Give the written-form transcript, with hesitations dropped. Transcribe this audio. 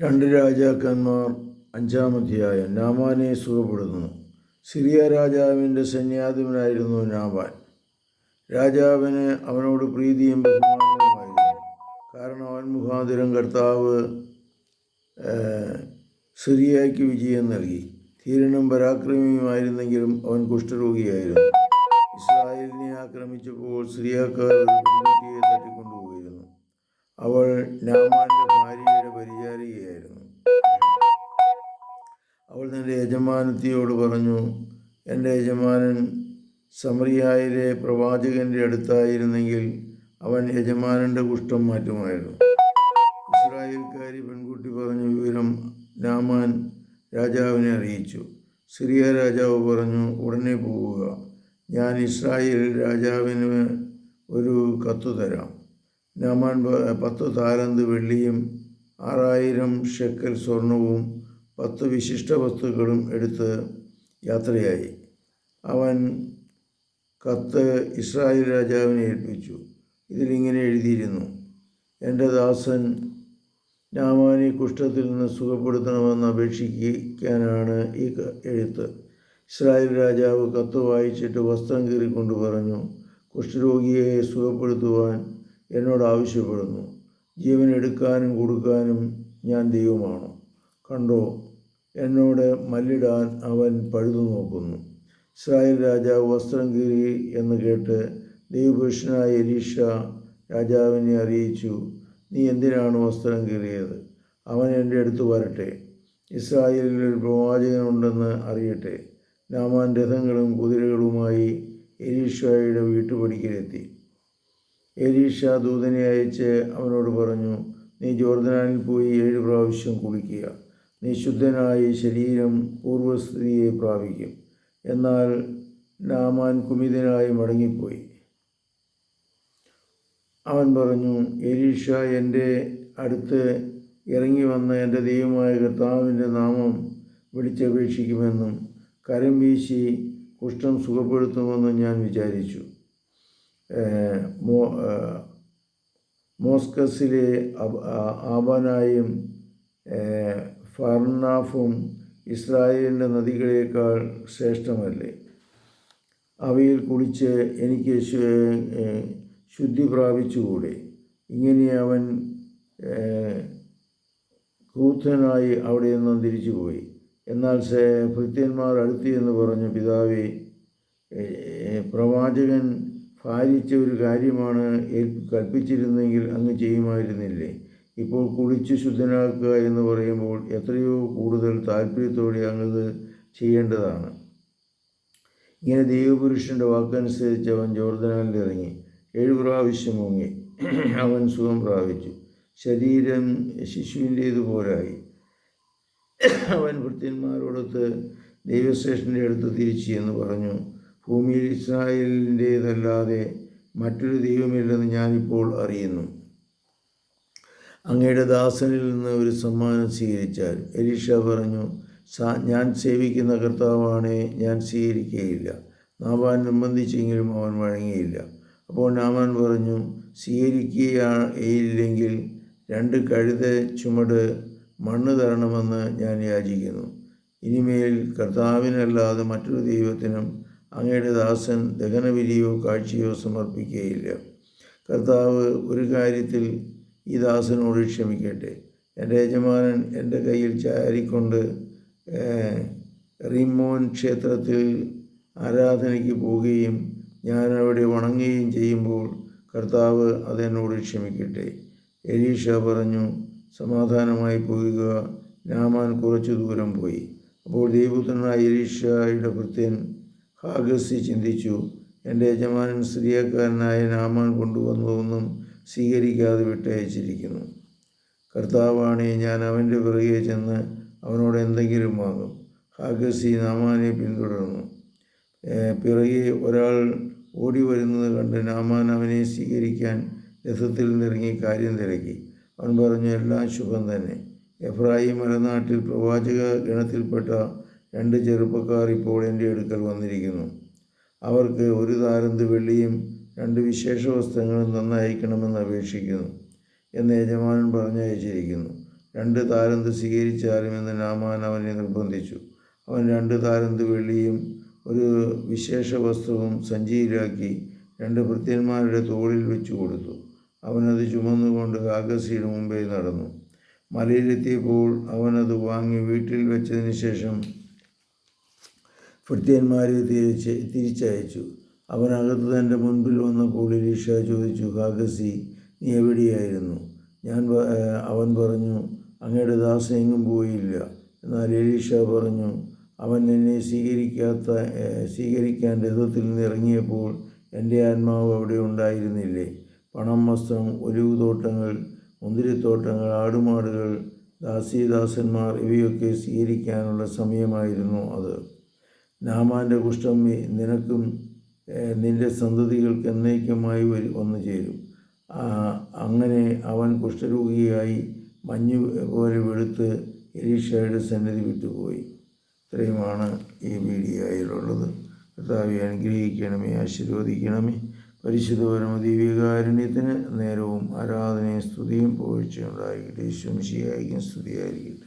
രണ്ട് രാജാക്കന്മാർ 5-ാം അധ്യായം. നാമാനെ സുഖപ്പെടുന്നു. സിറിയ രാജാവിൻ്റെ സൈന്യാധിപനായിരുന്നു നാമാൻ. രാജാവിന് അവനോട് പ്രീതിയും ബഹുമാനവുമായിരുന്നു. കാരണം അവൻ മുഖാന്തരം കർത്താവ് സിറിയയ്ക്ക് വിജയം നൽകി. ധീരനും പരാക്രമിയുമായിരുന്നെങ്കിലും അവൻ കുഷ്ഠരോഗിയായിരുന്നു. ഇസ്രായേലിനെ ആക്രമിച്ചപ്പോൾ സിറിയക്കാർ ഒരു പെൺകുട്ടിയെ തട്ടിക്കൊണ്ടുപോയിരുന്നു. അവൾ നാമാന്റെ ഭാര്യയുടെ പരിചാരികയായിരുന്നു. അവൾ തൻ്റെ യജമാനത്തിയോട് പറഞ്ഞു, എൻ്റെ യജമാനൻ സമറിയായിലെ പ്രവാചകൻ്റെ അടുത്തായിരുന്നെങ്കിൽ അവൻ യജമാനൻ്റെ കുഷ്ഠം മാറ്റുമായിരുന്നു. ഇസ്രായേൽക്കാരി പെൺകുട്ടി പറഞ്ഞ വിവരം നാമാൻ രാജാവിനെ അറിയിച്ചു. സിറിയ രാജാവ് പറഞ്ഞു, ഉടനെ പോവുക. ഞാൻ ഇസ്രായേൽ രാജാവിന് ഒരു കത്ത് തരാം. നാമാൻ 10 താലന്ത് വെള്ളിയും 6000 ഷെക്കൽ സ്വർണവും 10 വിശിഷ്ട വസ്തുക്കളും എടുത്ത് യാത്രയായി. അവൻ കത്ത് ഇസ്രായേൽ രാജാവിനെ ഏൽപ്പിച്ചു. ഇതിലിങ്ങനെ എഴുതിയിരുന്നു: എൻ്റെ ദാസൻ നാമാനെ കുഷ്ഠത്തിൽ നിന്ന് സുഖപ്പെടുത്തണമെന്ന് അപേക്ഷിക്കാനാണ് ഈ എഴുത്ത്. ഇസ്രായേൽ രാജാവ് കത്ത് വായിച്ചിട്ട് വസ്ത്രം കീറിക്കൊണ്ട് പറഞ്ഞു, കുഷ്ഠരോഗിയെ സുഖപ്പെടുത്തുവാൻ എന്നോട് ആവശ്യപ്പെടുന്നു. ജീവൻ എടുക്കാനും കൊടുക്കാനും ഞാൻ ദൈവമാണോ? കണ്ടോ, എന്നോട് മല്ലിടാൻ അവൻ പഴുതു നോക്കുന്നു. ഇസ്രായേൽ രാജാവ് വസ്ത്രം കീറി എന്ന് കേട്ട് ദൈവപുരുഷനായ എലീഷ രാജാവിനെ അറിയിച്ചു, നീ എന്തിനാണ് വസ്ത്രം കീറിയത്? അവൻ എൻ്റെ അടുത്ത് വരട്ടെ. ഇസ്രായേലിൽ ഒരു പ്രവാചകനുണ്ടെന്ന് അറിയട്ടെ. നാമാൻ രഥങ്ങളും കുതിരകളുമായി എലീഷയുടെ വീട്ടുപടിക്കലെത്തി. എലീഷ ദൂതനെ അയച്ച് അവനോട് പറഞ്ഞു, നീ ജോർദാനിൽ പോയി 7 പ്രാവശ്യം കുളിക്കുക. നീ ശുദ്ധനായി ശരീരം പൂർവ്വസ്ഥിതിയെ പ്രാപിക്കും. എന്നാൽ നാമാൻ കുമിതനായി മടങ്ങിപ്പോയി. അവൻ പറഞ്ഞു, എലീഷ എൻ്റെ അടുത്ത് ഇറങ്ങി വന്ന് എൻ്റെ ദൈവമായ കർത്താവിൻ്റെ നാമം വിളിച്ചപേക്ഷിക്കുമെന്നും കരം വീശി കുഷ്ഠം സുഖപ്പെടുത്തുമെന്നും ഞാൻ വിചാരിച്ചു. മോസ്കസിലെ ആബാനായും ഫർനാഫും ഇസ്രായേലിൻ്റെ നദികളേക്കാൾ ശ്രേഷ്ഠമല്ലേ? അവയിൽ കുളിച്ച് എനിക്ക് ശുദ്ധി പ്രാപിച്ചുകൂടെ? ഇങ്ങനെ അവൻ ക്രൂദ്ധനായി അവിടെ നിന്നും തിരിച്ചുപോയി. എന്നാൽ ഭൃത്യന്മാർ അടുത്ത് എന്ന് പറഞ്ഞു, പിതാവേ, പ്രവാചകൻ ഭാരിച്ച ഒരു കാര്യമാണ് കൽപ്പിച്ചിരുന്നെങ്കിൽ അങ്ങ് ചെയ്യുമായിരുന്നില്ലേ? ഇപ്പോൾ കുളിച്ച് ശുദ്ധനാക്കുക എന്ന് പറയുമ്പോൾ എത്രയോ കൂടുതൽ താല്പര്യത്തോടെ അങ്ങത് ചെയ്യേണ്ടതാണ്. ഇങ്ങനെ ദൈവപുരുഷൻ്റെ വാക്കനുസരിച്ച് അവൻ ജോർദാനിൽ ഇറങ്ങി 7 പ്രാവശ്യം മുങ്ങി. അവൻ സുഖം പ്രാപിച്ചു. ശരീരം ശിശുവിൻ്റേതുപോലായി. അവൻ ഭൃത്യന്മാരോടൊത്ത് ദൈവശ്രേഷ്ഠൻ്റെ അടുത്ത് തിരിച്ചു എന്ന് പറഞ്ഞു, ഭൂമിയിൽ ഇസ്രായേലിൻ്റേതല്ലാതെ മറ്റൊരു ദൈവമില്ലെന്ന് ഞാനിപ്പോൾ അറിയുന്നു. അങ്ങയുടെ ദാസനിൽ നിന്ന് ഒരു സമ്മാനം സ്വീകരിച്ചാൽ. എലീഷ പറഞ്ഞു, ഞാൻ സേവിക്കുന്ന കർത്താവാണേ, ഞാൻ സ്വീകരിക്കുകയില്ല. നാമാൻ നിർബന്ധിച്ചെങ്കിലും അവൻ വഴങ്ങിയില്ല. അപ്പോൾ നാമാൻ പറഞ്ഞു, സ്വീകരിക്കുകയില്ലെങ്കിൽ 2 കഴുത ചുമട് മണ്ണ് തരണമെന്ന് ഞാൻ യാചിക്കുന്നു. ഇനിമേൽ കർത്താവിനല്ലാതെ മറ്റൊരു ദൈവത്തിനും അങ്ങയുടെ ദാസൻ ദഹനബലിയോ കാഴ്ചയോ സമർപ്പിക്കുകയില്ല. കർത്താവ് ഒരു കാര്യത്തിൽ ഈ ദാസനോട് ക്ഷമിക്കട്ടെ. എൻ്റെ യജമാനൻ എൻ്റെ കയ്യിൽ ചാരിക്കൊണ്ട് റിമ്മോൻ ക്ഷേത്രത്തിൽ ആരാധനയ്ക്ക് പോവുകയും ഞാൻ അവിടെ വണങ്ങുകയും ചെയ്യുമ്പോൾ കർത്താവ് അതെന്നോട് ക്ഷമിക്കട്ടെ. എലീഷ പറഞ്ഞു, സമാധാനമായി പോകുക. നാമാൻ കുറച്ചു ദൂരം പോയി. അപ്പോൾ ദൈവപുത്രനായ എലീഷയുടെ ഭൃത്യൻ ഹാഗസി ചിന്തിച്ചു, എൻ്റെ യജമാനൻ സിറിയക്കാരനായ നാമാൻ കൊണ്ടുവന്നതൊന്നും സ്വീകരിക്കാതെ വിട്ടയച്ചിരിക്കുന്നു. കർത്താവാണേ, ഞാൻ അവൻ്റെ പിറകെ ചെന്ന് അവനോട് എന്തെങ്കിലും വാങ്ങും. ഹാഗസി നാമാനെ പിന്തുടർന്നു. പിറകെ ഒരാൾ ഓടി വരുന്നത് കണ്ട് നാമാൻ അവനെ സ്വീകരിക്കാൻ രഥത്തിൽ നിന്നിറങ്ങി കാര്യം തിരക്കി. അവൻ പറഞ്ഞു, എല്ലാം ശുഭം തന്നെ. എഫ്രായിം മലനാട്ടിൽ പ്രവാചക ഗണത്തിൽപ്പെട്ട 2 ചെറുപ്പക്കാർ ഇപ്പോൾ എൻ്റെ അടുക്കൽ വന്നിരിക്കുന്നു. അവർക്ക് 1 താലന്ത് വെള്ളിയും 2 വിശേഷ വസ്ത്രങ്ങളും തന്നയക്കണമെന്ന് അപേക്ഷിക്കുന്നു എന്ന് യജമാനൻ പറഞ്ഞയച്ചിരിക്കുന്നു. 2 താലന്ത് സ്വീകരിച്ചാലും എന്ന് നാമാൻ അവനെ നിർബന്ധിച്ചു. അവൻ 2 താലന്ത് വെള്ളിയും ഒരു വിശേഷ വസ്ത്രവും സഞ്ചിയിലാക്കി 2 ഭൃത്യന്മാരുടെ തോളിൽ വെച്ചു കൊടുത്തു. അവനത് ചുമന്നുകൊണ്ട് ഹാഗസിയുടെ മുമ്പേ നടന്നു. മലയിലെത്തിയപ്പോൾ അവനത് വാങ്ങി വീട്ടിൽ വെച്ചതിന് ശേഷം ഭൃത്യന്മാരെ തിരിച്ചയച്ചു. അവനകത്ത് തൻ്റെ മുൻപിൽ വന്നപ്പോൾ എലീഷ ചോദിച്ചു, ഹാഗസി, നീ എവിടെയായിരുന്നു? അവൻ പറഞ്ഞു, അങ്ങയുടെ ദാസൻ എങ്ങും പോയില്ല. എന്നാൽ എലീഷ പറഞ്ഞു, അവൻ എന്നെ സ്വീകരിക്കാൻ രഥത്തിൽ നിന്ന് ഇറങ്ങിയപ്പോൾ എൻ്റെ ആത്മാവ് അവിടെ ഉണ്ടായിരുന്നില്ലേ? പണം, വസ്ത്രം, ഒലിവ് തോട്ടങ്ങൾ, മുന്തിരിത്തോട്ടങ്ങൾ, ആടുമാടുകൾ, ദാസീദാസന്മാർ ഇവയൊക്കെ സ്വീകരിക്കാനുള്ള സമയമായിരുന്നു അത്. നാമാൻ്റെ കുഷ്ഠം നിനക്കും നിന്റെ സന്തതികൾക്ക് എന്നേക്കുമായി വന്നു ചേരും. അങ്ങനെ അവൻ കുഷ്ഠരോഗിയായി മഞ്ഞ് പോലെ വെളുത്ത് എലീഷയുടെ സന്നിധി വിട്ടുപോയി. ഇത്രയുമാണ് ഈ വീഡിയോയിലുള്ളത്. കർത്താവേ, അനുഗ്രഹിക്കണമേ, ആശീർവദിക്കണമേ. പരിശുദ്ധ പരമദിവ്യകാരുണ്യത്തിന് നേരവും ആരാധനയും സ്തുതിയും പുകഴ്ചയും ഉണ്ടായിരിക്കട്ടെ. ഈശോ മിശിഹായ്ക്കും സ്തുതിയായിരിക്കട്ടെ.